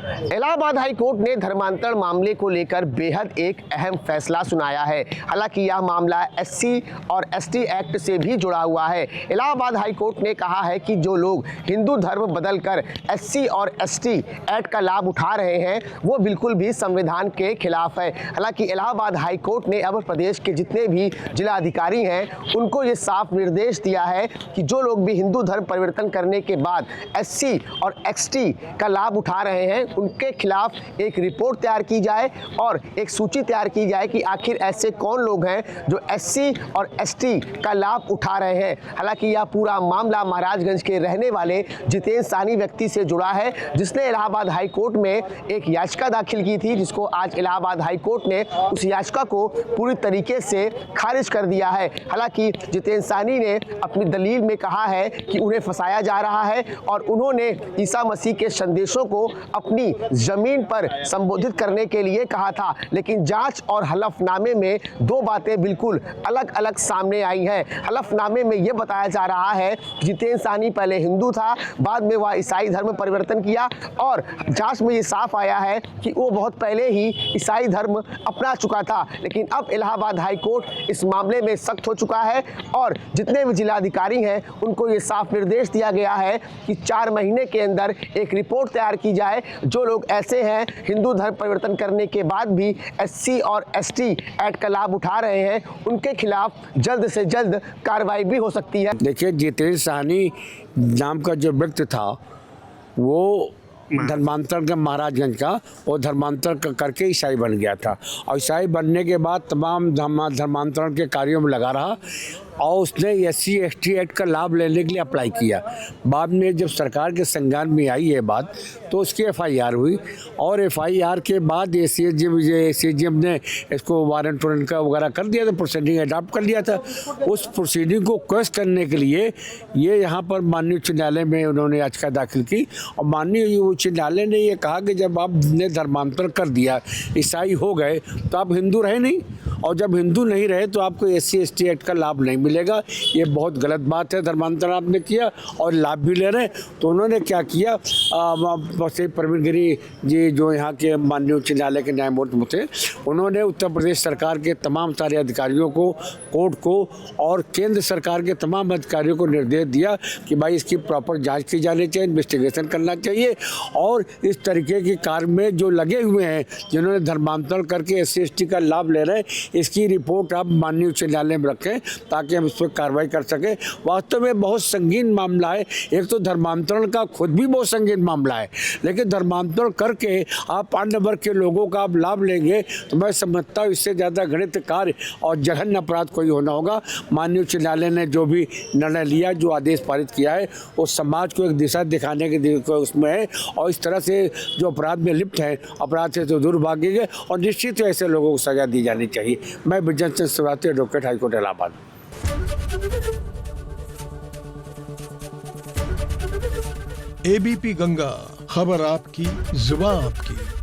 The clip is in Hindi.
इलाहाबाद हाई कोर्ट ने धर्मांतरण मामले को लेकर बेहद एक अहम फैसला सुनाया है। हालांकि यह मामला एससी और एसटी एक्ट से भी जुड़ा हुआ है। इलाहाबाद हाई कोर्ट ने कहा है कि जो लोग हिंदू धर्म बदलकर एससी और एसटी एक्ट का लाभ उठा रहे हैं वो बिल्कुल भी संविधान के खिलाफ है। हालांकि इलाहाबाद हाई कोर्ट ने अब प्रदेश के जितने भी जिला अधिकारी हैं उनको ये साफ निर्देश दिया है कि जो लोग भी हिंदू धर्म परिवर्तन करने के बाद एससी और एसटी का लाभ उठा रहे हैं उनके खिलाफ एक रिपोर्ट तैयार की जाए और एक सूची तैयार की जाए कि आखिर ऐसे कौन लोग हैं जो एससी और एसटी का लाभ उठा रहे हैं। हालांकि यह पूरा मामला महाराजगंज के रहने वाले जितेंद्र साहनी व्यक्ति से जुड़ा है, जिसने इलाहाबाद हाई कोर्ट में एक याचिका दाखिल की थी, जिसको आज इलाहाबाद हाई कोर्ट ने उस याचिका को पूरी तरीके से खारिज कर दिया है। हालांकि जितेंद्र साहनी ने अपनी दलील में कहा है कि उन्हें फंसाया जा रहा है और उन्होंने ईसा मसीह के संदेशों को अपनी जमीन पर संबोधित करने के लिए कहा था, लेकिन जांच और हलफनामे में दो बातें बिल्कुल अलग अलग सामने आई हैं। हलफनामे में यह बताया जा रहा है कि जितेंद्र साहनी पहले हिंदू था, बाद में वह ईसाई धर्म में परिवर्तन किया और जांच में ये साफ आया है कि वो बहुत पहले ही ईसाई धर्म अपना चुका था। लेकिन अब इलाहाबाद हाई कोर्ट इस मामले में सख्त हो चुका है और जितने भी जिलाधिकारी हैं उनको ये साफ निर्देश दिया गया है कि 4 महीने के अंदर एक रिपोर्ट तैयार की जाए। जो लोग ऐसे हैं हिंदू धर्म परिवर्तन करने के बाद भी एससी और एसटी एक्ट का लाभ उठा रहे हैं, उनके खिलाफ जल्द से जल्द कार्रवाई भी हो सकती है। देखिए, जितेंद्र साहनी नाम का जो व्यक्ति था वो धर्मांतरण का महाराजगंज का वो धर्मांतरण करके ईसाई बन गया था और ईसाई बनने के बाद तमाम धर्मांतरण के कार्यों में लगा रहा और उसने एससी एसटी एक्ट का लाभ लेने के लिए अप्लाई किया। बाद में जब सरकार के संज्ञान में आई ये बात तो उसकी एफआईआर हुई और एफआईआर के बाद एसीएम ने इसको वारंट का वगैरह कर दिया था, प्रोसीडिंग अडॉप्ट कर लिया था। उस प्रोसीडिंग को क्वेश्चन करने के लिए ये यहाँ पर माननीय उच्च न्यायालय में उन्होंने याचिका दाखिल की और माननीय उच्च न्यायालय ने ये कहा कि जब आपने धर्मांतरण कर दिया, ईसाई हो गए, तो आप हिंदू रहे नहीं और जब हिंदू नहीं रहे तो आपको एससी एसटी एक्ट का लाभ नहीं मिलेगा। ये बहुत गलत बात है। धर्मांतरण आपने किया और लाभ भी ले रहे हैं। तो उन्होंने क्या किया, प्रवीण गिरी जी जो यहाँ के माननीय उच्च न्यायालय के न्यायमूर्ति थे, उन्होंने उत्तर प्रदेश सरकार के तमाम सारे अधिकारियों को, कोर्ट को और केंद्र सरकार के तमाम अधिकारियों को निर्देश दिया कि भाई इसकी प्रॉपर जाँच की जानी चाहिए, इन्वेस्टिगेशन करना चाहिए और इस तरीके के कार्य में जो लगे हुए हैं जिन्होंने धर्मांतरण करके एससी एसटी का लाभ ले रहे हैं, इसकी रिपोर्ट आप माननीय उच्च न्यायालय में रखें ताकि हम इस पर कार्रवाई कर सकें। वास्तव में बहुत संगीन मामला है। एक तो धर्मांतरण का खुद भी बहुत संगीन मामला है, लेकिन धर्मांतरण करके आप अन्य वर्ग के लोगों का आप लाभ लेंगे तो मैं समझता हूँ इससे ज़्यादा घृणित कार्य और जघन्य अपराध कोई होना होगा। माननीय उच्च न्यायालय ने जो भी निर्णय लिया, जो आदेश पारित किया है, वो समाज को एक दिशा दिखाने के उसमें है और इस तरह से जो अपराध में लिप्त हैं अपराध से तो दूर भागेंगे और निश्चित ऐसे लोगों को सजा दी जानी चाहिए। मैं Vijay Chandra Srivastava, advocate, high court Allahabad. ABP Ganga, खबर आपकी, जुबान आपकी।